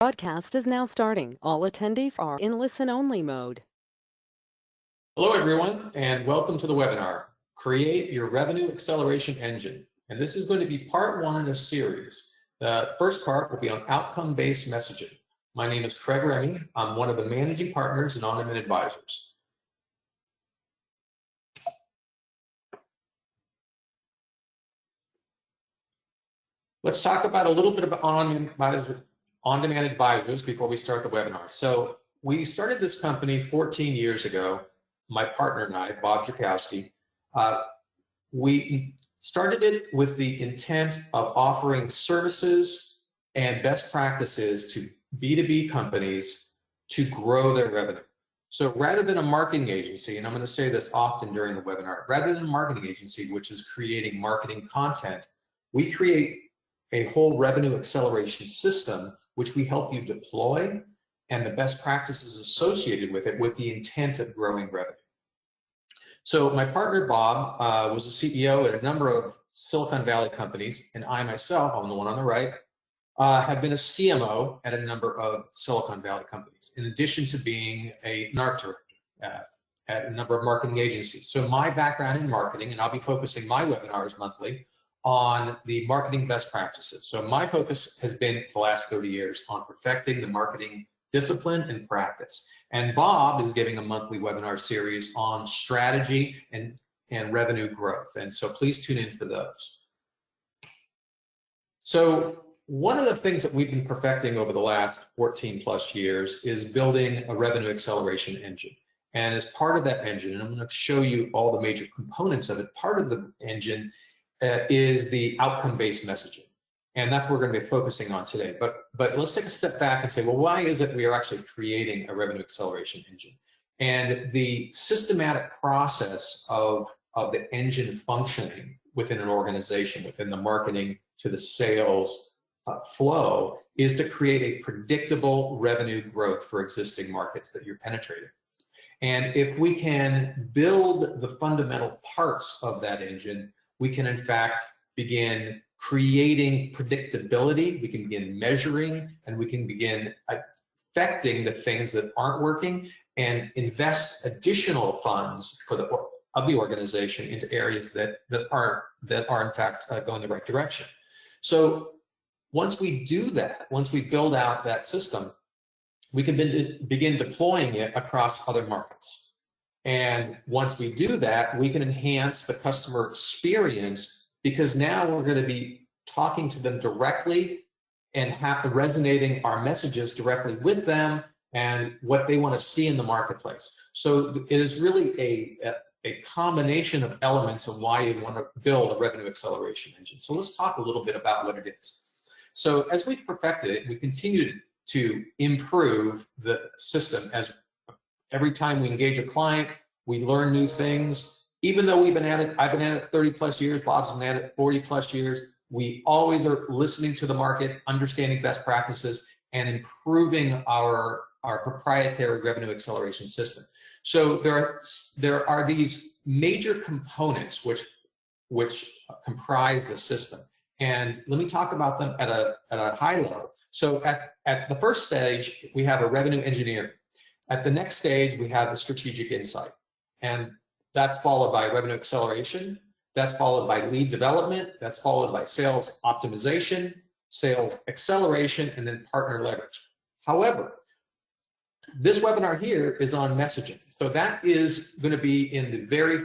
Broadcast is now starting. All attendees are in listen-only mode. Hello, everyone, and welcome to the webinar, Create Your Revenue Acceleration Engine. And this is going to be part one in a series. The first part will be on outcome-based messaging. My name is Craig Remy. I'm one of the managing partners and Enablement advisors. Let's talk about a little bit about on-demand advisors before we start the webinar. So we started this company 14 years ago. My partner and I, Bob Jakowski, we started it with the intent of offering services and best practices to B2B companies to grow their revenue. So rather than a marketing agency, and I'm going to say this often during the webinar, rather than a marketing agency, which is creating marketing content, we create a whole revenue acceleration system, which we help you deploy and the best practices associated with it with the intent of growing revenue. So my partner, Bob, was a CEO at a number of Silicon Valley companies, and I myself, I'm the one on the right, have been a CMO at a number of Silicon Valley companies, in addition to being an art director at a number of marketing agencies. So my background in marketing, and I'll be focusing my webinars monthly on the marketing best practices. So my focus has been for the last 30 years on perfecting the marketing discipline and practice. And Bob is giving a monthly webinar series on strategy and revenue growth. And so please tune in for those. So one of the things that we've been perfecting over the last 14 plus years is building a revenue acceleration engine. And as part of that engine, and I'm going to show you all the major components of it, part of the engine is the outcome-based messaging. And that's what we're going to be focusing on today. But let's take a step back and say, well, why is it we are actually creating a revenue acceleration engine? And the systematic process of the engine functioning within an organization, within the marketing to the sales flow, is to create a predictable revenue growth for existing markets that you're penetrating. And if we can build the fundamental parts of that engine, we can in fact begin creating predictability, we can begin measuring, and we can begin affecting the things that aren't working and invest additional funds of the organization into areas that are in fact going the right direction. So once we do that, once we build out that system, we can begin deploying it across other markets. And once we do that, we can enhance the customer experience because now we're going to be talking to them directly and resonating our messages directly with them and what they want to see in the marketplace. So it is really a combination of elements of why you want to build a revenue acceleration engine. So let's talk a little bit about what it is. So as we perfected it, we continue to improve the system. As every time we engage a client, we learn new things. Even though I've been at it 30 plus years, Bob's been at it 40 plus years, we always are listening to the market, understanding best practices, and improving our proprietary revenue acceleration system. So there are these major components which comprise the system. And let me talk about them at a high level. So at the first stage, we have a revenue engineer. At the next stage, we have the strategic insight. And that's followed by revenue acceleration. That's followed by lead development. That's followed by sales optimization, sales acceleration, and then partner leverage. However, this webinar here is on messaging. So that is going to be in the very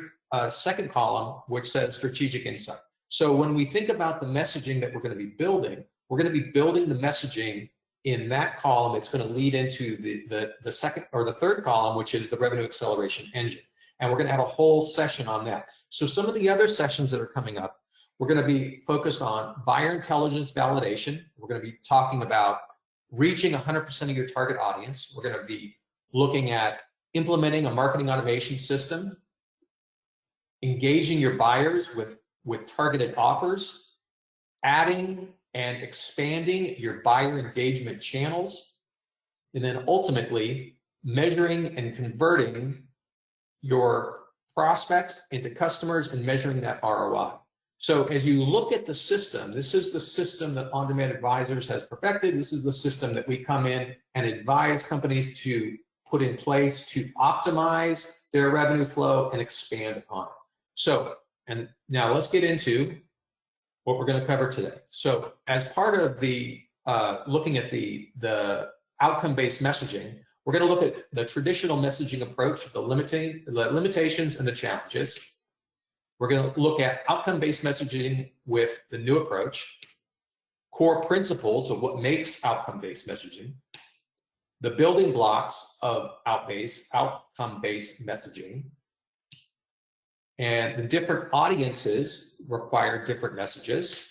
second column, which says strategic insight. So when we think about the messaging that we're going to be building, we're going to be building the messaging in that column. It's going to lead into the second or the third column, which is the revenue acceleration engine. And we're going to have a whole session on that. So some of the other sessions that are coming up, we're going to be focused on buyer intelligence validation. We're going to be talking about reaching 100% of your target audience. We're going to be looking at implementing a marketing automation system, engaging your buyers with targeted offers, adding and expanding your buyer engagement channels, and then ultimately measuring and converting your prospects into customers and measuring that ROI. So as you look at the system, this is the system that On-Demand Advisors has perfected. This is the system that we come in and advise companies to put in place to optimize their revenue flow and expand upon it. So, and now let's get into what we're going to cover today. So as part of the looking at the outcome-based messaging, we're going to look at the traditional messaging approach, the limitations and the challenges. We're going to look at outcome-based messaging with the new approach, core principles of what makes outcome-based messaging, the building blocks of outcome-based messaging, and the different audiences require different messages,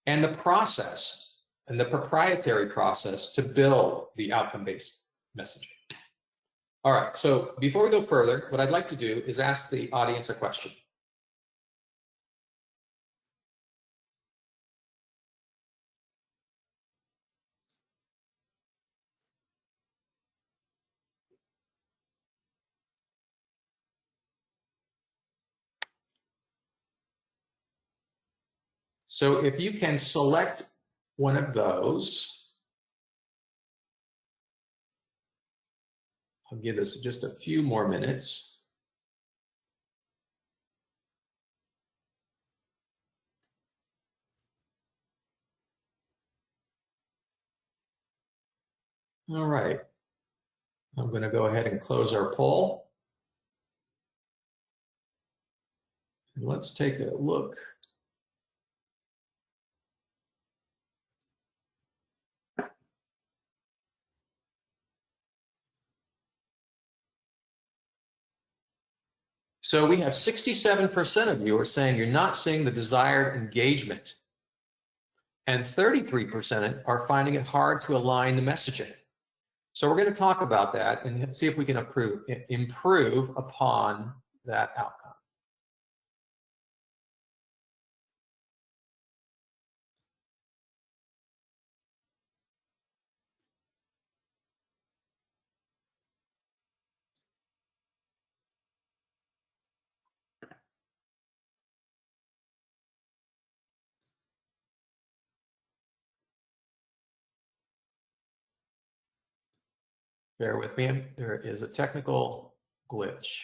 and the process and the proprietary process to build the outcome-based messaging. All right, so before we go further, what I'd like to do is ask the audience a question. So if you can select one of those, I'll give this just a few more minutes. All right, I'm going to go ahead and close our poll. And let's take a look. So we have 67% of you are saying you're not seeing the desired engagement, and 33% are finding it hard to align the messaging. So we're going to talk about that and see if we can improve upon that outcome. Bear with me, there is a technical glitch.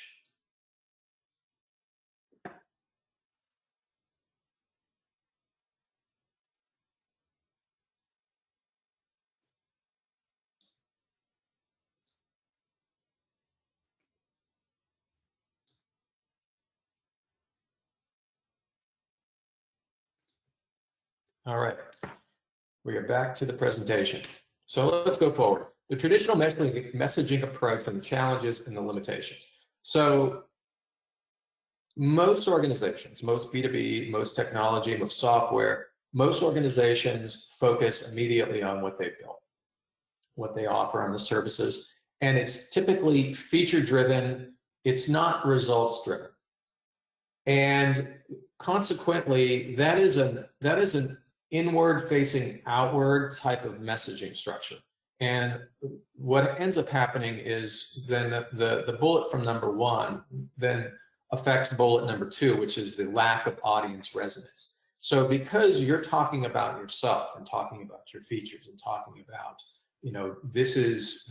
All right, we are back to the presentation. So let's go forward. The traditional messaging approach and the challenges and the limitations. So most organizations, most B2B, most technology, most software, most organizations focus immediately on what they built, what they offer on the services. And it's typically feature driven. It's not results driven. And consequently, that is an inward facing outward type of messaging structure. And what ends up happening is then the bullet from number one then affects bullet number two, which is the lack of audience resonance. So because you're talking about yourself and talking about your features and talking about, you know, this is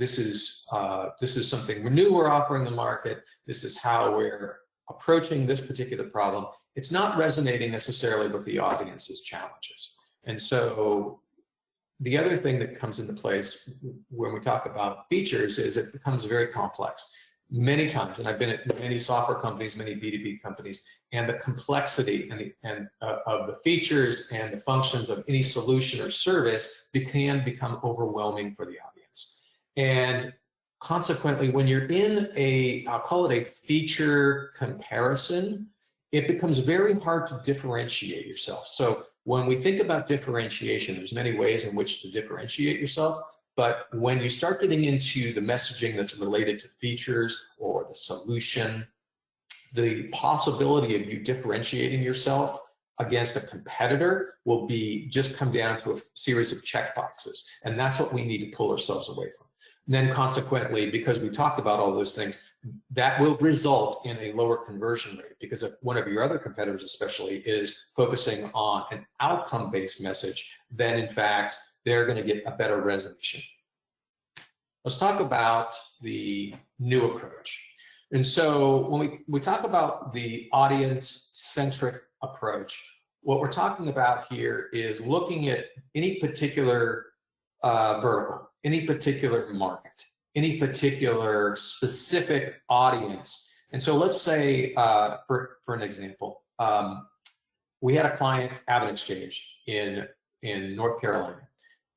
something new we're offering the market, this is how we're approaching this particular problem, it's not resonating necessarily with the audience's challenges. And so the other thing that comes into place when we talk about features is it becomes very complex. Many times, and I've been at many software companies, many B2B companies, and the complexity of the features and the functions of any solution or service can become overwhelming for the audience. And consequently, when you're in I'll call it a feature comparison, it becomes very hard to differentiate yourself. So when we think about differentiation, there's many ways in which to differentiate yourself, but when you start getting into the messaging that's related to features or the solution, the possibility of you differentiating yourself against a competitor will just come down to a series of checkboxes, and that's what we need to pull ourselves away from. then consequently, because we talked about all those things, that will result in a lower conversion rate, because if one of your other competitors especially is focusing on an outcome-based message, then in fact, they're going to get a better resolution. Let's talk about the new approach. And so when we talk about the audience-centric approach, what we're talking about here is looking at any particular vertical, any particular market, any particular specific audience. And so let's say, for an example, we had a client, AvidXchange, in North Carolina,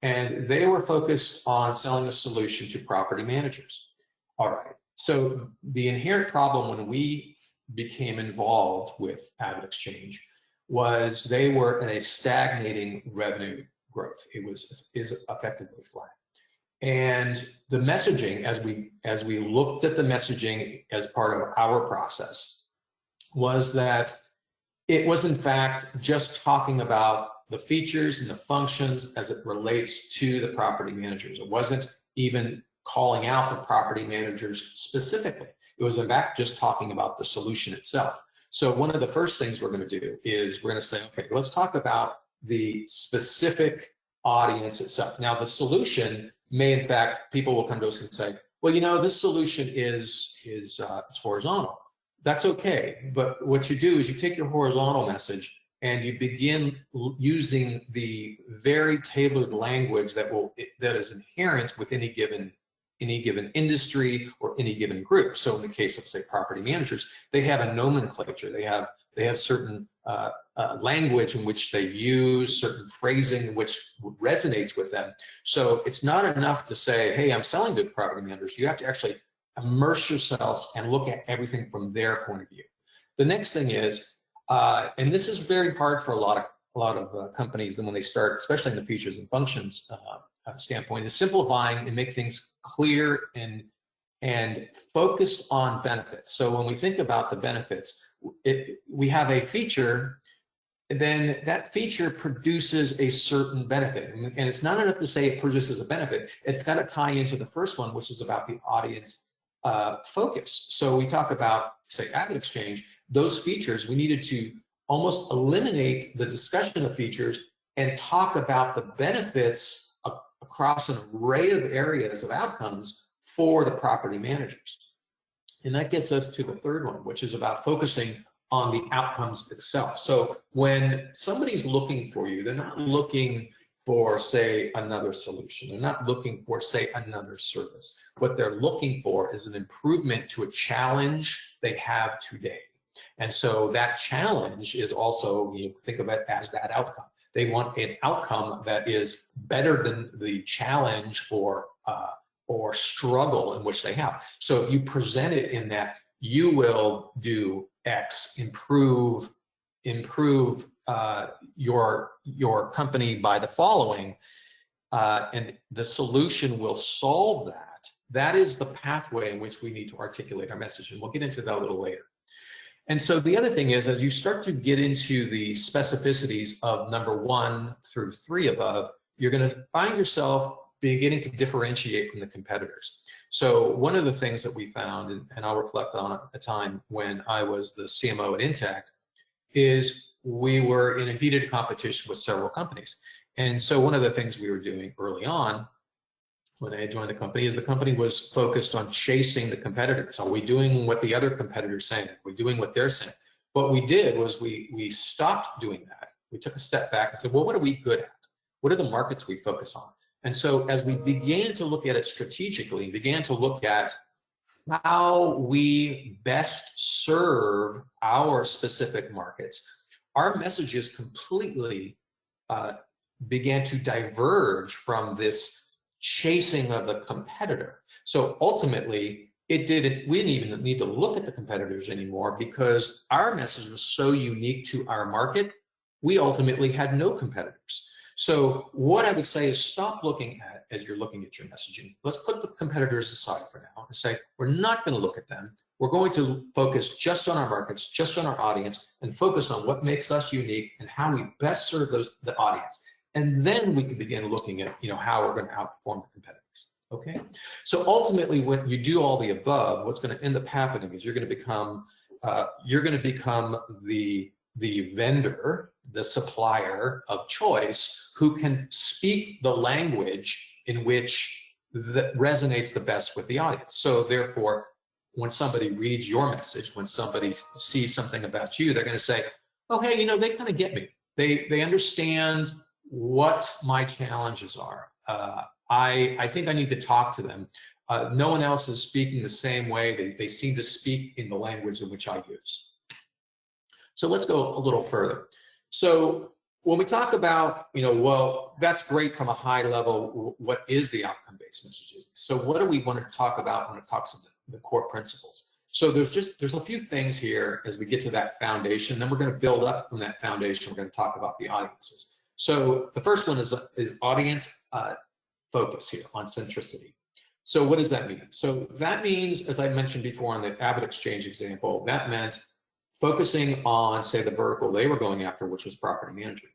and they were focused on selling a solution to property managers. All right. So the inherent problem when we became involved with AvidXchange was they were in a stagnating revenue growth. It is effectively flat. And the messaging, as we looked at the messaging as part of our process, was that it was in fact just talking about the features and the functions as it relates to the property managers. It wasn't even calling out the property managers specifically. It was in fact just talking about the solution itself. So one of the first things we're going to do is we're going to say, okay, let's talk about the specific audience itself. Now, the solution may, in fact, people will come to us and say, well, you know, this solution is it's horizontal. That's okay. But what you do is you take your horizontal message and you begin using the very tailored language that is inherent with any given industry or any given group. So in the case of, say, property managers, they have a nomenclature. They have certain language in which they use, certain phrasing which resonates with them. So it's not enough to say, hey, I'm selling to property managers. You have to actually immerse yourselves and look at everything from their point of view. The next thing is, and this is very hard for a lot of companies, and when they start, especially in the features and functions standpoint, is simplifying and make things clear and focused on benefits. So when we think about the benefits, we have a feature, then that feature produces a certain benefit. And it's not enough to say it produces a benefit. It's got to tie into the first one, which is about the audience focus. So we talk about, say, AvidXchange, those features, we needed to almost eliminate the discussion of features and talk about the benefits across an array of areas of outcomes for the property managers. And that gets us to the third one, which is about focusing on the outcomes itself. So when somebody's looking for you, they're not looking for, say, another solution. They're not looking for, say, another service. What they're looking for is an improvement to a challenge they have today. And so that challenge is also, you think of it as that outcome. They want an outcome that is better than the challenge or struggle in which they have. So you present it in that you will do X, improve your company by the following, and the solution will solve that. That is the pathway in which we need to articulate our message, and we'll get into that a little later. And so the other thing is, as you start to get into the specificities of number 1 through 3 above, you're going to find yourself beginning to differentiate from the competitors. So one of the things that we found, and I'll reflect on a time when I was the CMO at Intact, is we were in a heated competition with several companies. And so one of the things we were doing early on when I joined the company is the company was focused on chasing the competitors. Are we doing what the other competitors saying? Are we doing what they're saying? What we did was we stopped doing that. We took a step back and said, well, what are we good at? What are the markets we focus on? And so as we began to look at it strategically, began to look at how we best serve our specific markets, our messages completely began to diverge from this chasing of the competitor. So ultimately, we didn't even need to look at the competitors anymore because our message was so unique to our market, we ultimately had no competitors. So what I would say is stop looking at, as you're looking at your messaging, let's put the competitors aside for now and say, we're not going to look at them. We're going to focus just on our markets, just on our audience, and focus on what makes us unique and how we best serve the audience. And then we can begin looking at, how we're going to outperform the competitors. Okay, so ultimately, when you do all the above, what's going to end up happening is you're going to become the vendor, the supplier of choice, who can speak the language in which that resonates the best with the audience. So therefore, when somebody reads your message, when somebody sees something about you, they're going to say, "Oh, hey, you know, they kind of get me. They understand what my challenges are. I think I need to talk to them. No one else is speaking the same way. They seem to speak in the language in which I use." So let's go a little further. So when we talk about, well, that's great from a high level, what is the outcome-based messaging? So what do we want to talk about when it talks about the core principles? So there's a few things here as we get to that foundation, then we're going to build up from that foundation. We're going to talk about the audiences. So the first one is audience focus here on centricity. So what does that mean? So that means, as I mentioned before on the Avid Exchange example, that meant focusing on, say, the vertical they were going after, which was property management.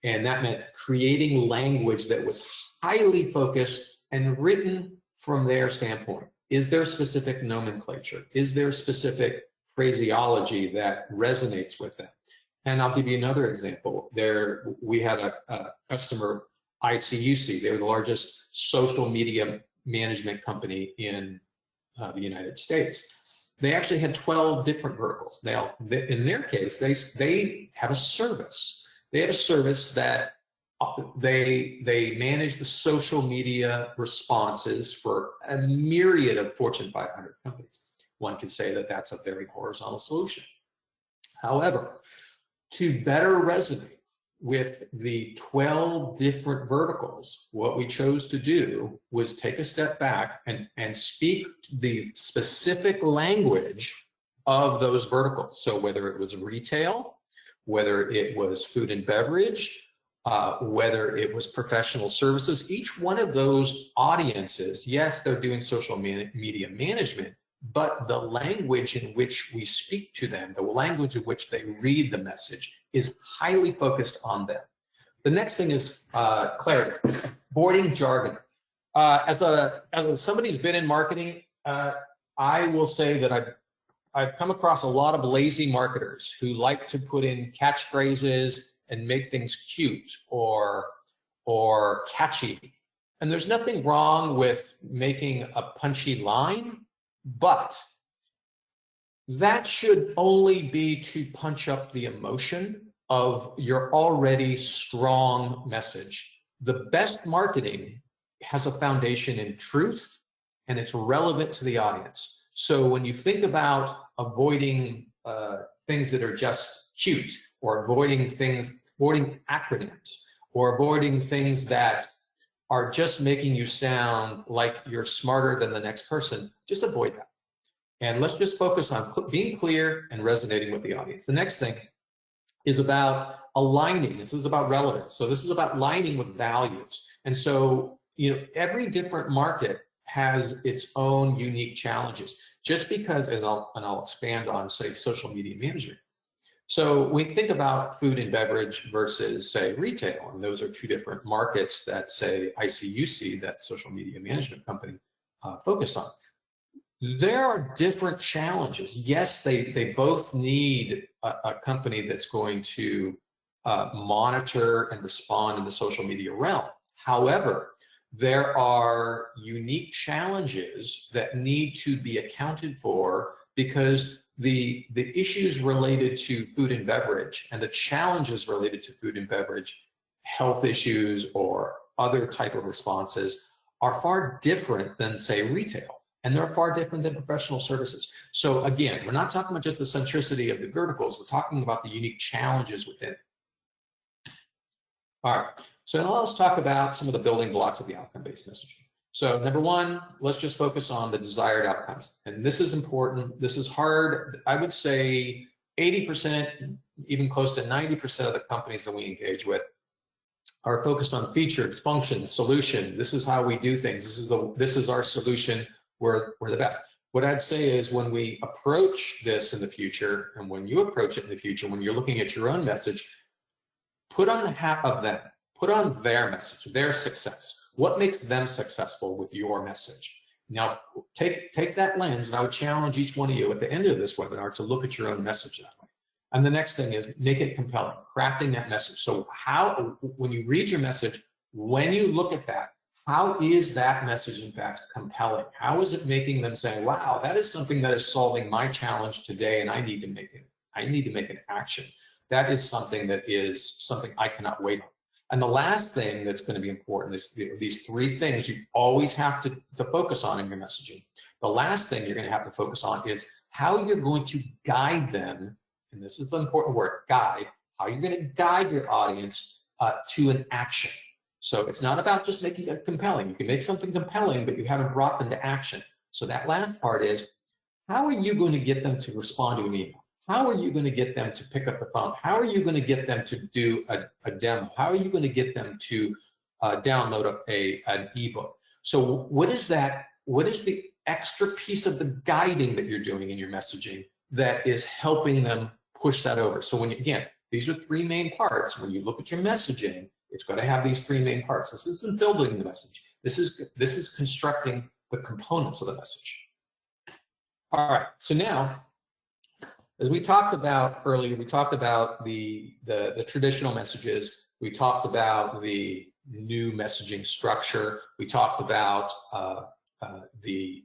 And that meant creating language that was highly focused and written from their standpoint. Is there specific nomenclature? Is there specific phraseology that resonates with them? And I'll give you another example. We had a customer, ICUC. They're the largest social media management company in the United States. They actually had 12 different verticals. In their case, they have a service. They have a service that they manage the social media responses for a myriad of Fortune 500 companies. One could say that that's a very horizontal solution. However, to better resonate with the 12 different verticals, what we chose to do was take a step back and speak the specific language of those verticals. So whether it was retail, whether it was food and beverage, whether it was professional services, each one of those audiences, yes, they're doing social media management, but the language in which we speak to them, the language in which they read the message, is highly focused on them. The next thing is clarity, avoiding jargon. As somebody who's been in marketing, I will say that I've come across a lot of lazy marketers who like to put in catchphrases and make things cute or catchy. And there's nothing wrong with making a punchy line, but that should only be to punch up the emotion of your already strong message. The best marketing has a foundation in truth, and it's relevant to the audience. So when you think about avoiding things that are just cute, or avoiding acronyms, or avoiding things that are just making you sound like you're smarter than the next person, just avoid that. And let's just focus on being clear and resonating with the audience. The next thing is about aligning. This is about relevance. So this is about aligning with values. And so, every different market has its own unique challenges. Just because, and I'll expand on, say, social media management. So we think about food and beverage versus, say, retail, and those are two different markets that, say, ICUC, that social media management company, focus on. There are different challenges. Yes, they both need a company that's going to monitor and respond in the social media realm. However, there are unique challenges that need to be accounted for, because the issues related to food and beverage and the challenges related to food and beverage, health issues or other type of responses, are far different than, say, retail. And they're far different than professional services. So again, we're not talking about just the centricity of the verticals, we're talking about the unique challenges within it. All right, so now let's talk about some of the building blocks of the outcome-based messaging. So number one, let's just focus on the desired outcomes. And this is important, this is hard. I would say 80%, even close to 90% of the companies that we engage with are focused on features, functions, solution. This is how we do things. This is our solution. We're the best. What I'd say is, when we approach this in the future, and when you approach it in the future, when you're looking at your own message, put on the hat of them. put on their message, their success. What makes them successful with your message? Now, take that lens, and I would challenge each one of you at the end of this webinar to look at your own message that way. And the next thing is make it compelling, crafting that message. So when you read your message, when you look at that, how is that message in fact compelling? How is it making them say, wow, that is something that is solving my challenge today, and I need to make an action. That is something I cannot wait on. And the last thing that's going to be important is these three things you always have to focus on in your messaging. The last thing you're going to have to focus on is how you're going to guide them, and this is the important word, guide, how you're going to guide your audience to an action. So it's not about just making it compelling. You can make something compelling, but you haven't brought them to action. So that last part is, how are you going to get them to respond to an email? How are you going to get them to pick up the phone? How are you going to get them to do a demo? How are you going to get them to download an ebook? So what is that? What is the extra piece of the guiding that you're doing in your messaging that is helping them push that over? So again, these are three main parts. When you look at your messaging, it's going to have these three main parts. This isn't building the message. This is constructing the components of the message. All right. So now, as we talked about earlier, we talked about the traditional messages. We talked about the new messaging structure. We talked about the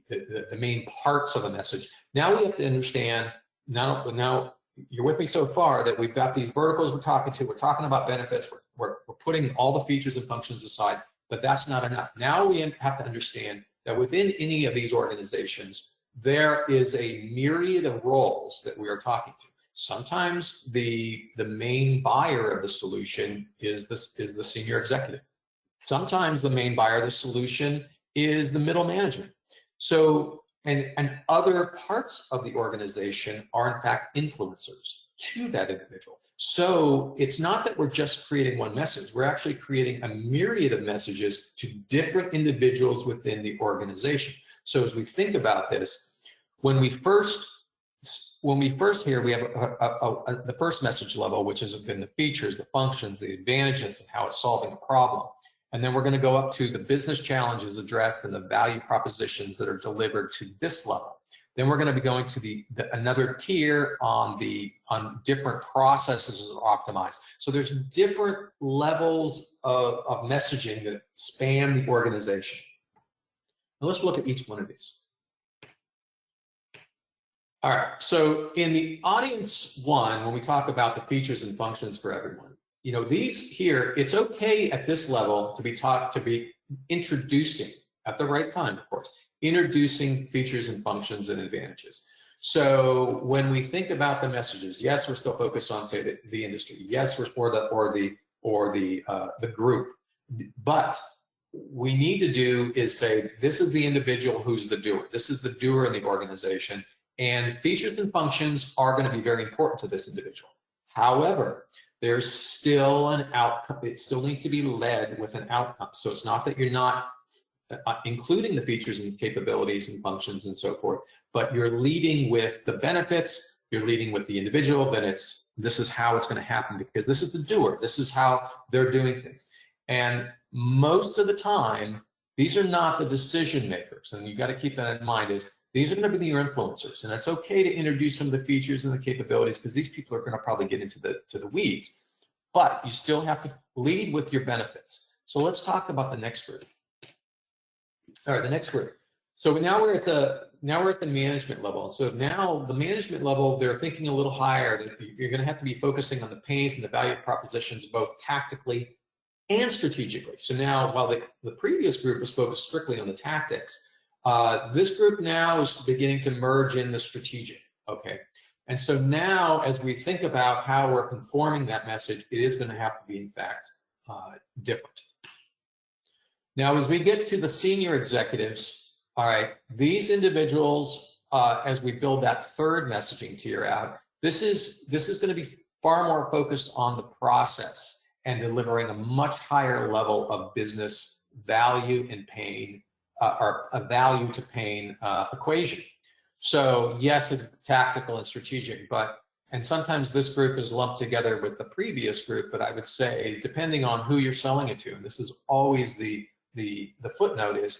main parts of a message. Now we have to understand, now you're with me so far, that we've got these verticals we're talking to. We're talking about benefits. We're putting all the features and functions aside, but that's not enough. Now we have to understand that within any of these organizations, there is a myriad of roles that we are talking to. Sometimes the main buyer of the solution is the senior executive. Sometimes the main buyer of the solution is the middle management. So, and other parts of the organization are in fact influencers to that individual. So it's not that we're just creating one message. We're actually creating a myriad of messages to different individuals within the organization. So as we think about this, when we first hear, we have the first message level, which has been the features, the functions, the advantages, and how it's solving a problem. And then we're going to go up to the business challenges addressed and the value propositions that are delivered to this level. Then we're going to be going to another tier on different processes that are optimized. So there's different levels of messaging that span the organization. Now let's look at each one of these. All right, so in the audience one, when we talk about the features and functions for everyone, these here, it's okay at this level to be introducing, at the right time, of course, introducing features and functions and advantages. So when we think about the messages, yes, we're still focused on, say, the industry. Yes, we're the group. But we need to do is say, this is the individual who's the doer. This is the doer in the organization. And features and functions are going to be very important to this individual. However, there's still an outcome. It still needs to be led with an outcome. So it's not that you're not including the features and capabilities and functions and so forth, but you're leading with the benefits, you're leading with the individual, then this is how it's going to happen, because this is the doer. This is how they're doing things. And most of the time, these are not the decision makers. And you got to keep that in mind, is these are going to be your influencers. And it's okay to introduce some of the features and the capabilities, because these people are going to probably get into the weeds. But you still have to lead with your benefits. So let's talk about the next group. All right, the next group. So now we're at the management level. So now the management level, they're thinking a little higher. That you're going to have to be focusing on the pains and the value propositions, both tactically and strategically. So now, while the previous group was focused strictly on the tactics, this group now is beginning to merge in the strategic. Okay, and so now, as we think about how we're conforming that message, it is going to have to be, in fact, different. Now, as we get to the senior executives, all right, these individuals, as we build that third messaging tier out, this is going to be far more focused on the process and delivering a much higher level of business value and pain, or a value to pain equation. So yes, it's tactical and strategic, but And sometimes this group is lumped together with the previous group, but I would say, depending on who you're selling it to, and this is always the footnote is,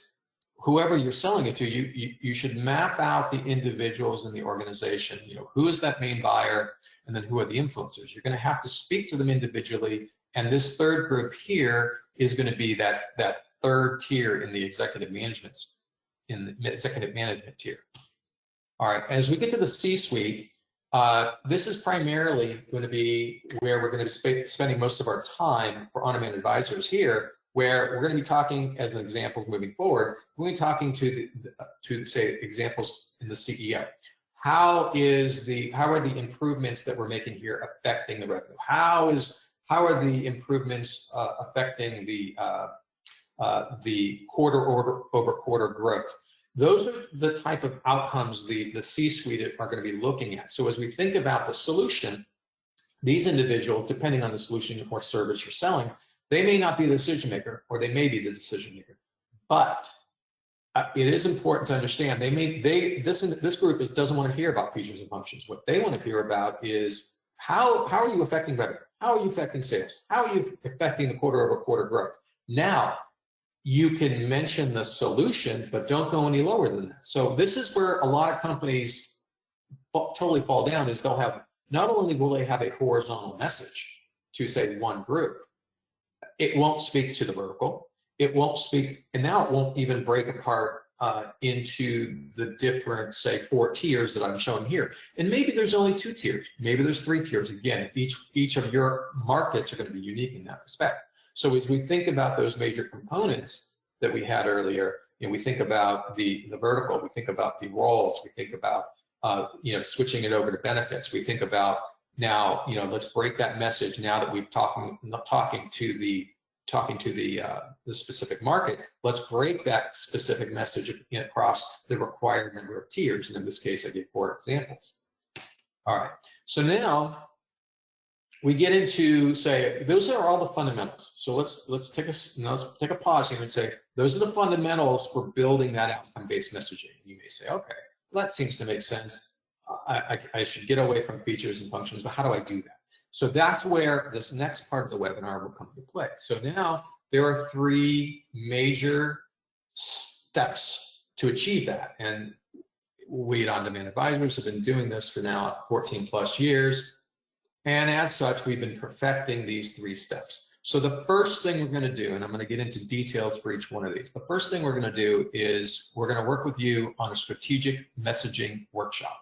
whoever you're selling it to, you should map out the individuals in the organization. You know, who is that main buyer, and then who are the influencers. You're going to have to speak to them individually, and this third group here is going to be that third tier in the executive management tier. All right, as we get to the C-suite, this is primarily going to be where we're going to be spending most of our time for on-demand advisors here, where we're going to be talking, as an example moving forward, we're going to be talking to say examples in the CEO. How are the improvements that we're making here affecting the revenue? How are the improvements affecting the quarter-over-quarter growth? Those are the type of outcomes the C-suite are going to be looking at. So as we think about the solution, these individuals, depending on the solution or service you're selling, they may not be the decision maker, or they may be the decision maker. But it is important to understand this group doesn't want to hear about features and functions. What they want to hear about is how are you affecting revenue? How are you affecting sales? How are you affecting the quarter-over-quarter growth? Now, you can mention the solution, but don't go any lower than that. So this is where a lot of companies totally fall down, is they'll have, not only will they have a horizontal message to say one group, it won't speak to the vertical, it won't speak, and now it won't even break apart into the different, say, 4 tiers that I'm showing here. And maybe there's only 2 tiers, maybe there's 3 tiers. Again, each of your markets are going to be unique in that respect. So as we think about those major components that we had earlier, you know, we think about the vertical, we think about the roles, we think about switching it over to benefits. We think about now, let's break that message now that we've talking to the specific market. Let's break that specific message across the required number of tiers. And in this case, I gave 4 examples. All right. So now we get into, say, those are all the fundamentals. So let's take a pause here and say those are the fundamentals for building that outcome-based messaging. You may say, okay, well, that seems to make sense. I should get away from features and functions, but how do I do that? So that's where this next part of the webinar will come into play. So now there are 3 major steps to achieve that, and we at On-Demand Advisors have been doing this for now 14 plus years. And as such, we've been perfecting these 3 steps. So the first thing we're going to do, and I'm going to get into details for each one of these. The first thing we're going to do is we're going to work with you on a strategic messaging workshop.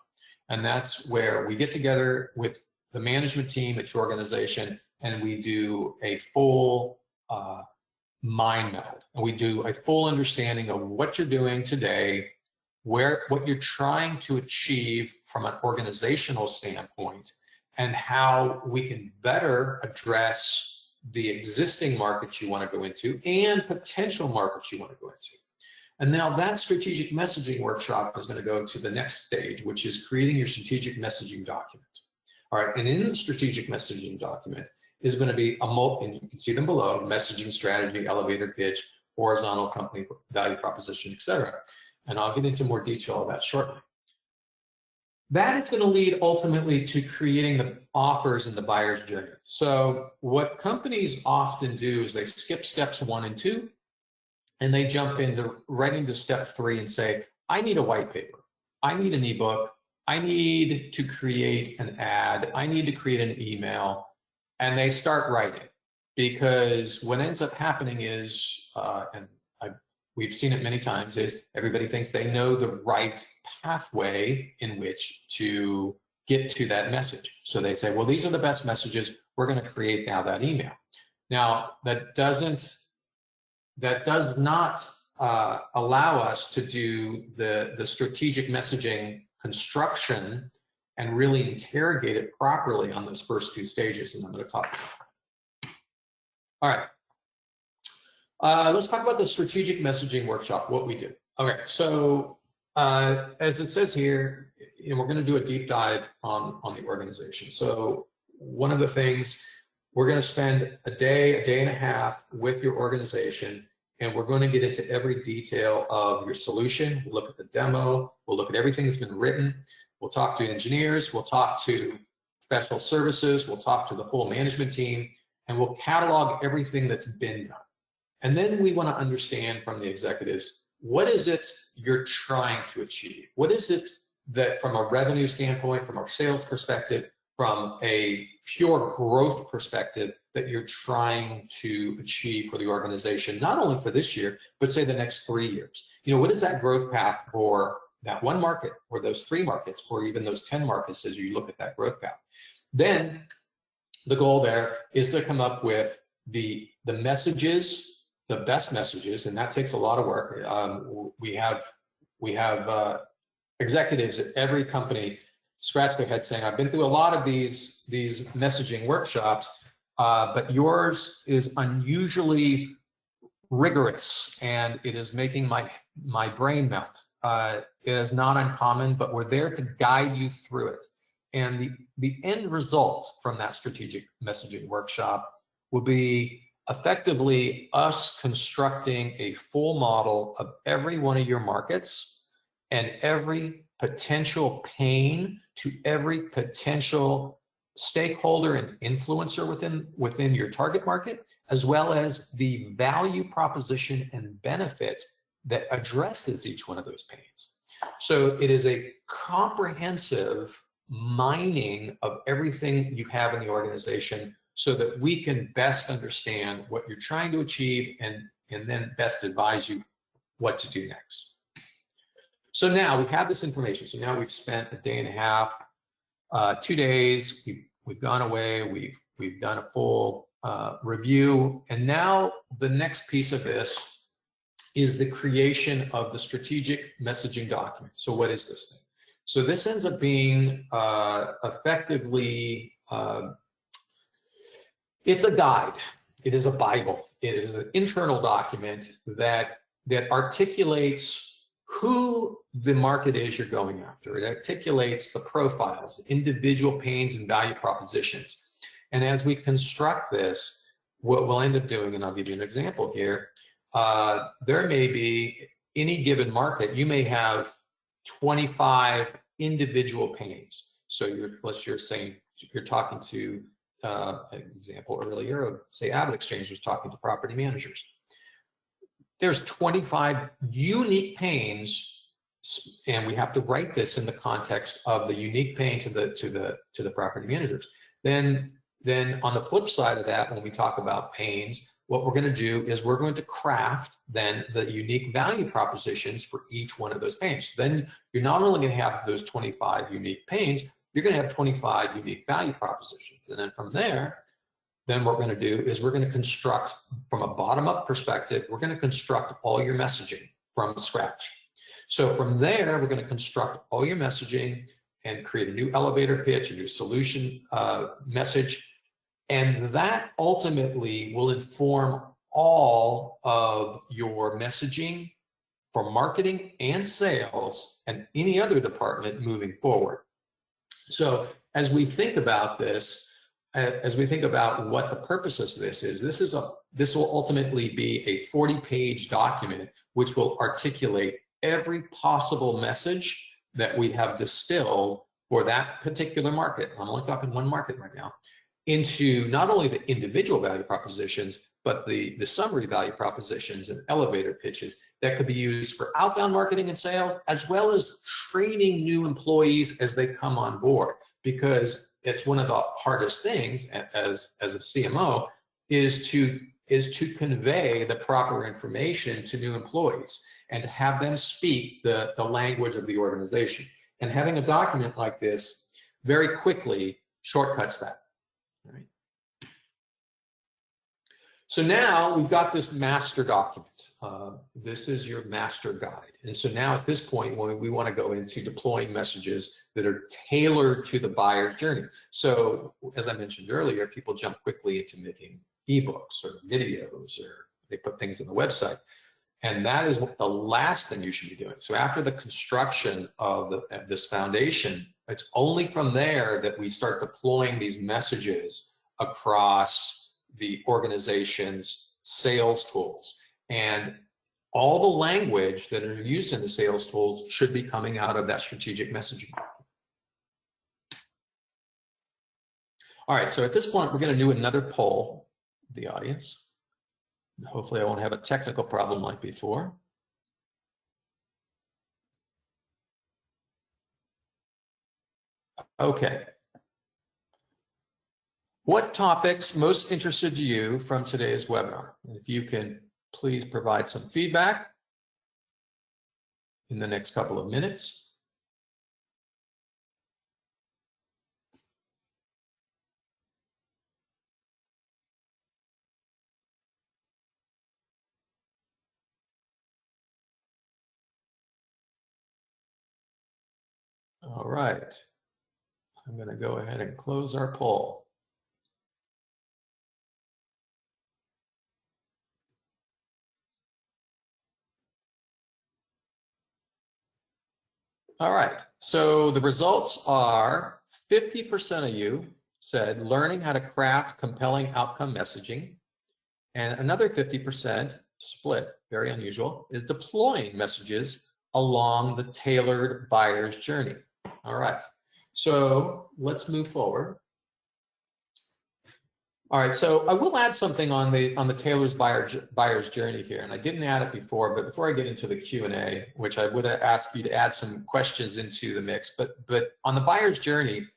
And that's where we get together with the management team at your organization, and we do a full mind meld. And we do a full understanding of what you're doing today, what you're trying to achieve from an organizational standpoint, and how we can better address the existing markets you want to go into and potential markets you want to go into. And now that strategic messaging workshop is going to go to the next stage, which is creating your strategic messaging document. All right, and in the strategic messaging document is going to be and you can see them below: messaging strategy, elevator pitch, horizontal company value proposition, etc. And I'll get into more detail of that shortly. That is going to lead ultimately to creating the offers in the buyer's journey. So what companies often do is they skip steps 1 and 2, and they jump right into step 3 and say, I need a white paper, I need an ebook, I need to create an ad, I need to create an email, and they start writing. Because what ends up happening is, we've seen it many times, is everybody thinks they know the right pathway in which to get to that message. So they say, well, these are the best messages. We're going to create now that email. Now, that does not allow us to do the strategic messaging construction and really interrogate it properly on those first 2 stages, and I'm going to talk about that. All right. Let's talk about the strategic messaging workshop, what we do. Okay, so as it says here, we're going to do a deep dive on the organization. So one of the things, we're going to spend a day and a half with your organization, and we're going to get into every detail of your solution. We'll look at the demo. We'll look at everything that's been written. We'll talk to engineers. We'll talk to professional services, we'll talk to the full management team, and we'll catalog everything that's been done. And then we want to understand from the executives, what is it you're trying to achieve? What is it that from a revenue standpoint, from a sales perspective, from a pure growth perspective that you're trying to achieve for the organization, not only for this year, but say the next 3 years? What is that growth path for that one market or those 3 markets or even those 10 markets as you look at that growth path? Then the goal there is to come up with the messages, the best messages, and that takes a lot of work. We have executives at every company scratch their head saying, I've been through a lot of these messaging workshops, but yours is unusually rigorous and it is making my brain melt. It is not uncommon, but we're there to guide you through it. And the end result from that strategic messaging workshop will be effectively us constructing a full model of every one of your markets and every potential pain to every potential stakeholder and influencer within your target market, as well as the value proposition and benefit that addresses each one of those pains. So it is a comprehensive mining of everything you have in the organization so that we can best understand what you're trying to achieve and then best advise you what to do next. So now we have this information. So now we've spent a day and a half, 2 days, we've gone away, we've done a full review, and now the next piece of this is the creation of the strategic messaging document. So what is this thing? So this ends up being effectively, it's a guide. It is a Bible. It is an internal document that articulates who the market is you're going after. It articulates the profiles, individual pains and value propositions. And as we construct this, what we'll end up doing, and I'll give you an example here, there may be any given market, you may have 25 individual pains. So you're talking to an example earlier of, say, AvidXchange was talking to property managers. There's 25 unique pains, and we have to write this in the context of the unique pain to the property managers. Then on the flip side of that, when we talk about pains, what we're going to do is we're going to craft then the unique value propositions for each one of those pains. Then you're not only going to have those 25 unique pains, you're going to have 25 unique value propositions. And then from there, then what we're going to do is we're going to construct from a bottom-up perspective, we're going to construct all your messaging from scratch. So from there, we're going to construct all your messaging and create a new elevator pitch, a new solution message. And that ultimately will inform all of your messaging for marketing and sales and any other department moving forward. So as we think about this, as we think about what the purpose of this is, this will ultimately be a 40-page document which will articulate every possible message that we have distilled for that particular market. I'm only talking one market right now, into not only the individual value propositions, but the summary value propositions and elevator pitches that could be used for outbound marketing and sales, as well as training new employees as they come on board. Because it's one of the hardest things as a CMO is to convey the proper information to new employees and to have them speak the language of the organization. And having a document like this very quickly shortcuts that. All right. So now we've got this master document. This is your master guide. And so now at this point, we want to go into deploying messages that are tailored to the buyer's journey. So as I mentioned earlier, people jump quickly into making ebooks or videos, or they put things on the website. And that is the last thing you should be doing. So after the construction of this foundation, it's only from there that we start deploying these messages across the organization's sales tools. And all the language that are used in the sales tools should be coming out of that strategic messaging. All right, so at this point, we're going to do another poll of the audience. Hopefully I won't have a technical problem like before. Okay. What topics most interested you from today's webinar? If you can please provide some feedback in the next couple of minutes. All right. I'm going to go ahead and close our poll. All right, so the results are 50% of you said learning how to craft compelling outcome messaging, and another 50% split, very unusual, is deploying messages along the tailored buyer's journey. All right, so let's move forward. All right, so I will add something on the tailored buyer's journey here, and I didn't add it before, but before I get into the Q&A, which I would ask you to add some questions into the mix, but on the buyer's journey,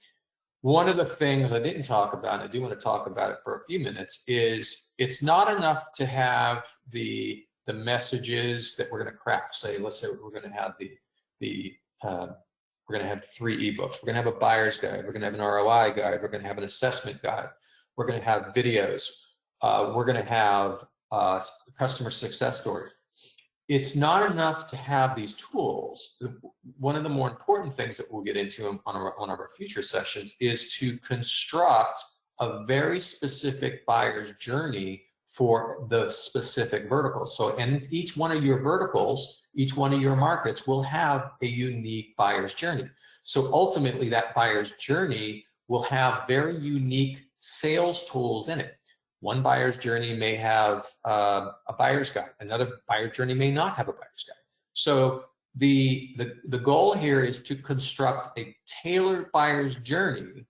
one of the things I didn't talk about, and I do want to talk about it for a few minutes, is it's not enough to have the messages that we're going to craft. Say, let's say we're going to have we're going to have 3 ebooks. We're going to have a buyer's guide. We're going to have an ROI guide. We're going to have an assessment guide. We're going to have videos. We're going to have customer success stories. It's not enough to have these tools. One of the more important things that we'll get into on one of our future sessions is to construct a very specific buyer's journey for the specific verticals. So, and each one of your verticals, each one of your markets will have a unique buyer's journey. So ultimately that buyer's journey will have very unique sales tools in it. One buyer's journey may have a buyer's guide. Another buyer's journey may not have a buyer's guide. So the goal here is to construct a tailored buyer's journey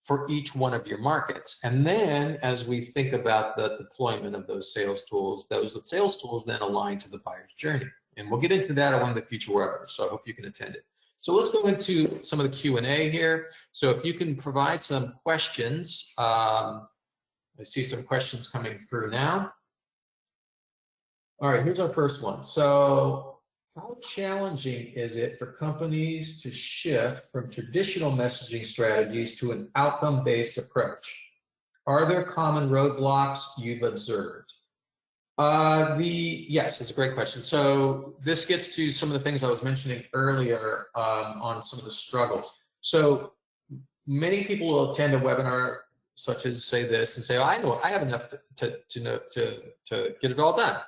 for each one of your markets. And then as we think about the deployment of those sales tools then align to the buyer's journey. And we'll get into that on one of the future webinars, so I hope you can attend it. So let's go into some of the Q&A here. So if you can provide some questions, I see some questions coming through now. All right, here's our first one. So how challenging is it for companies to shift from traditional messaging strategies to an outcome-based approach? Are there common roadblocks you've observed? Yes, it's a great question. So this gets to some of the things I was mentioning earlier on some of the struggles. So many people will attend a webinar such as say this and say, oh, I know I have enough to get it all done.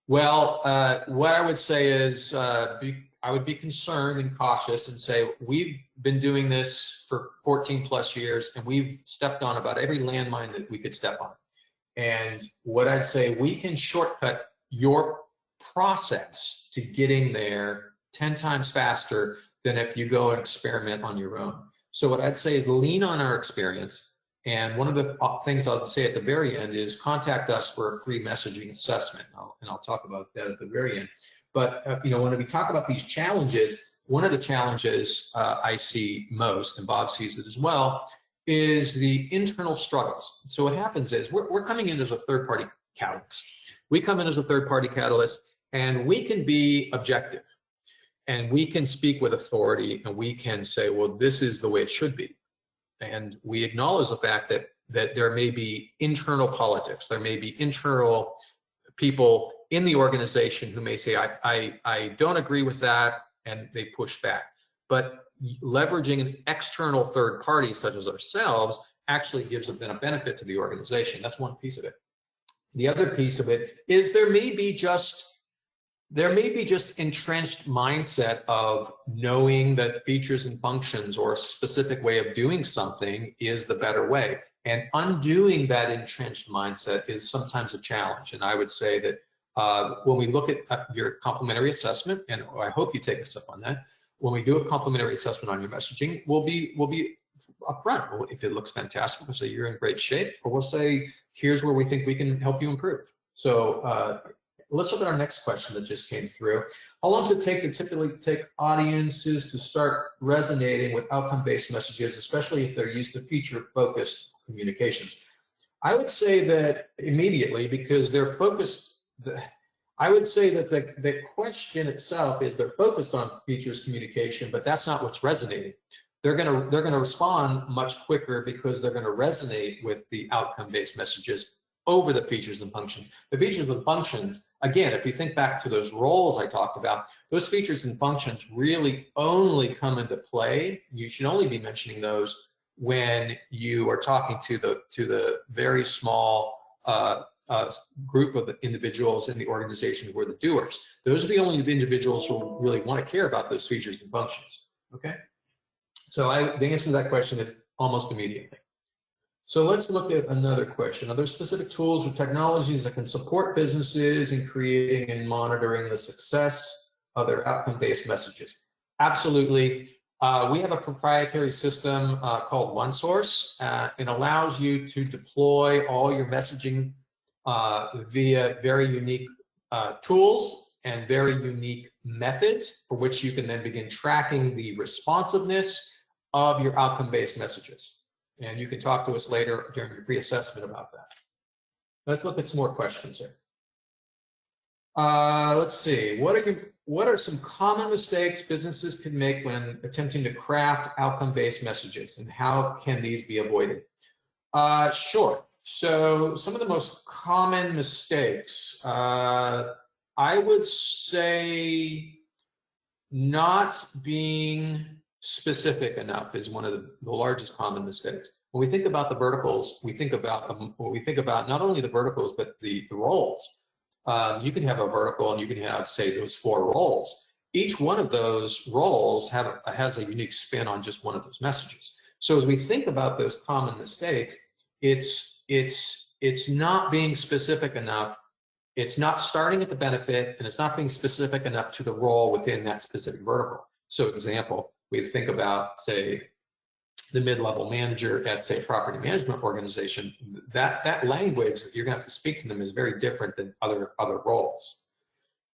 Well, what I would say is I would be concerned and cautious and say we've been doing this for 14 plus years and we've stepped on about every landmine that we could step on. And what I'd say, we can shortcut your process to getting there 10 times faster than if you go and experiment on your own. So what I'd say is lean on our experience. And one of the things I'll say at the very end is contact us for a free messaging assessment. And I'll talk about that at the very end. But when we talk about these challenges, one of the challenges I see most, and Bob sees it as well, is the internal struggles. So what happens is we're coming in as a third-party catalyst. We come in as a third-party catalyst, and we can be objective, and we can speak with authority, and we can say, well, this is the way it should be. And we acknowledge the fact that there may be internal politics, there may be internal people in the organization who may say, I don't agree with that, and they push back. But leveraging an external third party such as ourselves actually gives a benefit to the organization. That's one piece of it. The other piece of it is there may be just entrenched mindset of knowing that features and functions or a specific way of doing something is the better way. And undoing that entrenched mindset is sometimes a challenge. And I would say that when we look at your complimentary assessment, and I hope you take us up on that, when we do a complimentary assessment on your messaging, we'll be up front. If it looks fantastic, we'll say you're in great shape, or we'll say, here's where we think we can help you improve. So let's look at our next question that just came through. How long does it take to typically take audiences to start resonating with outcome-based messages, especially if they're used to feature-focused communications? I would say that immediately, because they're focused. I would say that the question itself is they're focused on features communication, but that's not what's resonating. They're gonna respond much quicker because they're gonna resonate with the outcome-based messages over the features and functions. The features and functions, again, if you think back to those roles I talked about, those features and functions really only come into play. You should only be mentioning those when you are talking to the very small group of individuals in the organization who are the doers. Those are the only individuals who really want to care about those features and functions. Okay, so the answer to that question is almost immediately. So let's look at another question. Are there specific tools or technologies that can support businesses in creating and monitoring the success of their outcome-based messages? Absolutely. We have a proprietary system called OneSource. It allows you to deploy all your messaging via very unique tools and very unique methods for which you can then begin tracking the responsiveness of your outcome-based messages. And you can talk to us later during your free assessment about that. Let's look at some more questions here. Let's see. What are some common mistakes businesses can make when attempting to craft outcome-based messages, and how can these be avoided? Sure. So some of the most common mistakes, I would say not being specific enough is one of the largest common mistakes. When we think about the verticals, we think about not only the verticals, but the roles. You can have a vertical and you can have, say, those 4 roles. Each one of those roles has a unique spin on just one of those messages. So as we think about those common mistakes, it's not being specific enough. It's not starting at the benefit, and it's not being specific enough to the role within that specific vertical. So example, we think about, say, the mid-level manager at, say, a property management organization. That language that you're going to have to speak to them is very different than other roles.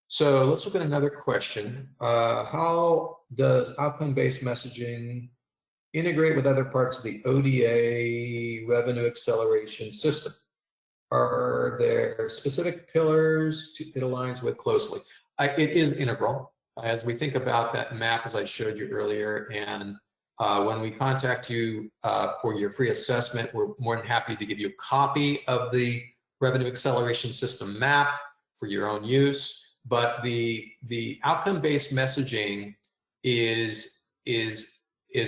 So let's look at another question. How does outcome-based messaging integrate with other parts of the ODA revenue acceleration system? Are there specific pillars it aligns with closely? It is integral. As we think about that map, as I showed you earlier, and when we contact you for your free assessment, we're more than happy to give you a copy of the revenue acceleration system map for your own use. But the outcome-based messaging is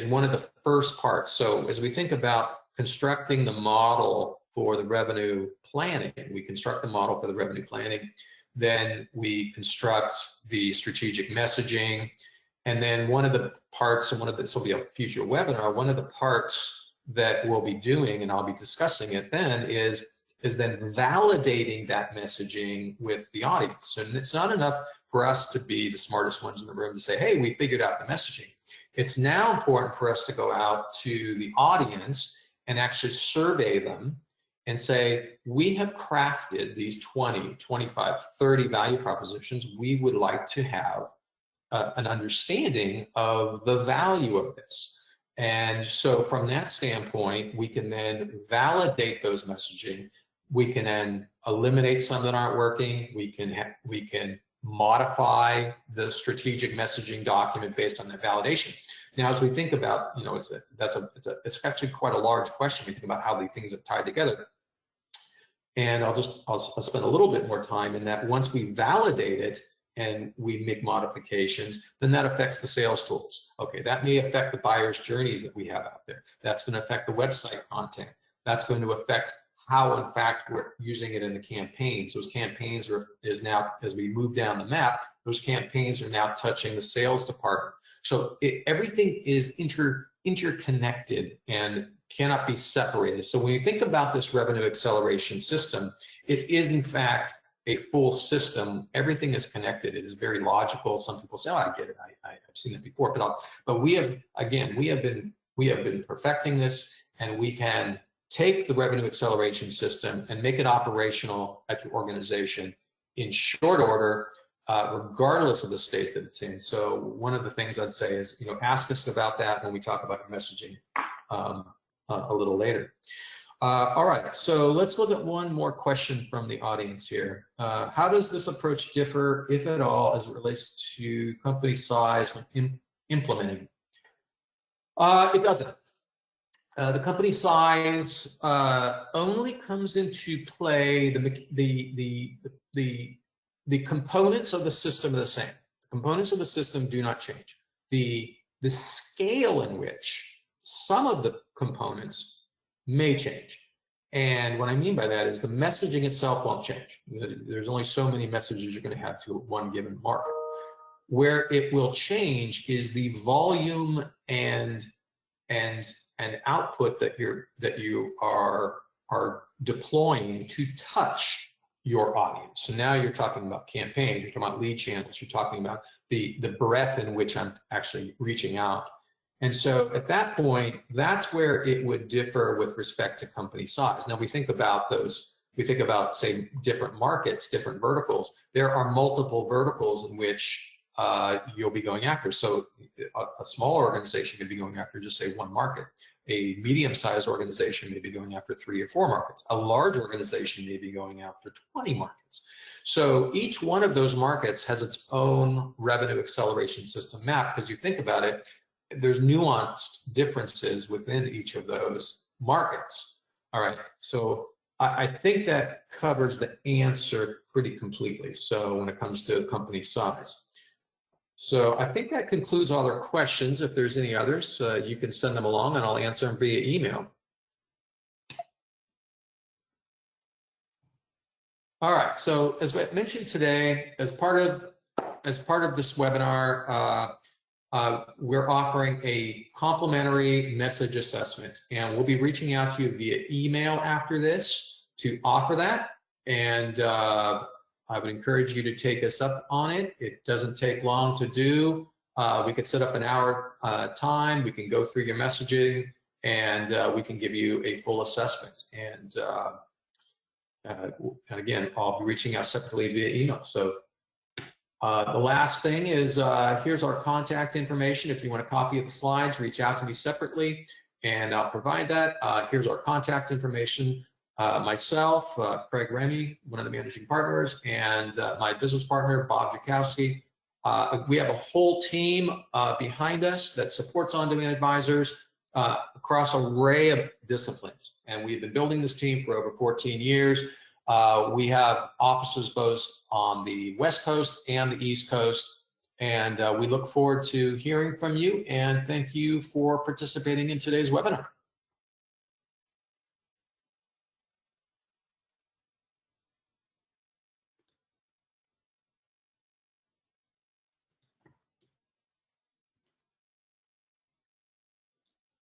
one of the first parts. So as we think about constructing the model for the revenue planning, we construct the model for the revenue planning. Then we construct the strategic messaging. And then one of the parts, and this will be a future webinar, one of the parts that we'll be doing, and I'll be discussing it then, is then validating that messaging with the audience. And it's not enough for us to be the smartest ones in the room to say, hey, we figured out the messaging. It's now important for us to go out to the audience and actually survey them and say, we have crafted these 20, 25, 30 value propositions. We would like to have an understanding of the value of this. And so from that standpoint, we can then validate those messaging. We can then eliminate some that aren't working. We can modify the strategic messaging document based on that validation. Now, as we think about, it's actually quite a large question. We think about how these things are tied together. And I'll spend a little bit more time in that. Once we validate it and we make modifications, then that affects the sales tools. Okay, that may affect the buyer's journeys that we have out there. That's going to affect the website content. That's going to affect how, in fact, we're using it in the campaigns. Those campaigns is now, as we move down the map, those campaigns are now touching the sales department. So everything is interconnected and cannot be separated. So when you think about this revenue acceleration system, it is in fact a full system. Everything is connected. It is very logical. Some people say, "Oh, I get it. I've seen that before." But we have been We have been perfecting this, and we can take the revenue acceleration system and make it operational at your organization in short order, regardless of the state that it's in. So one of the things I'd say is, ask us about that when we talk about messaging a little later. All right, so let's look at one more question from the audience here. How does this approach differ, if at all, as it relates to company size when implementing? It doesn't. The company size only comes into play, the components of the system are the same. The components of the system do not change. The scale in which some of the components may change. And what I mean by that is the messaging itself won't change. There's only so many messages you're going to have to one given market. Where it will change is the volume and output that you are deploying to touch your audience. So now you're talking about campaigns, you're talking about lead channels, you're talking about the breadth in which I'm actually reaching out. And so at that point, that's where it would differ with respect to company size. Now we think about say different markets, different verticals. There are multiple verticals in which you'll be going after. So a small organization could be going after just say one market. A medium-sized organization may be going after 3 or 4 markets. A large organization may be going after 20 markets. So each one of those markets has its own revenue acceleration system map, because you think about it, there's nuanced differences within each of those markets. All right, so I think that covers the answer pretty completely. So when it comes to company size. So I think that concludes all our questions. If there's any others, you can send them along and I'll answer them via email. All right, so as I mentioned today, as part of this webinar, we're offering a complimentary message assessment, and we'll be reaching out to you via email after this to offer that. And I would encourage you to take us up on it. It doesn't take long to do. We could set up an hour time. We can go through your messaging, and we can give you a full assessment. And again, I'll be reaching out separately via email. So the last thing is, here's our contact information. If you want a copy of the slides, reach out to me separately, and I'll provide that. Here's our contact information. Myself, Craig Remy, one of the managing partners, and my business partner, Bob Jakowski. We have a whole team behind us that supports on-demand advisors across an array of disciplines. And we've been building this team for over 14 years. We have offices both on the West Coast and the East Coast. And we look forward to hearing from you. And thank you for participating in today's webinar.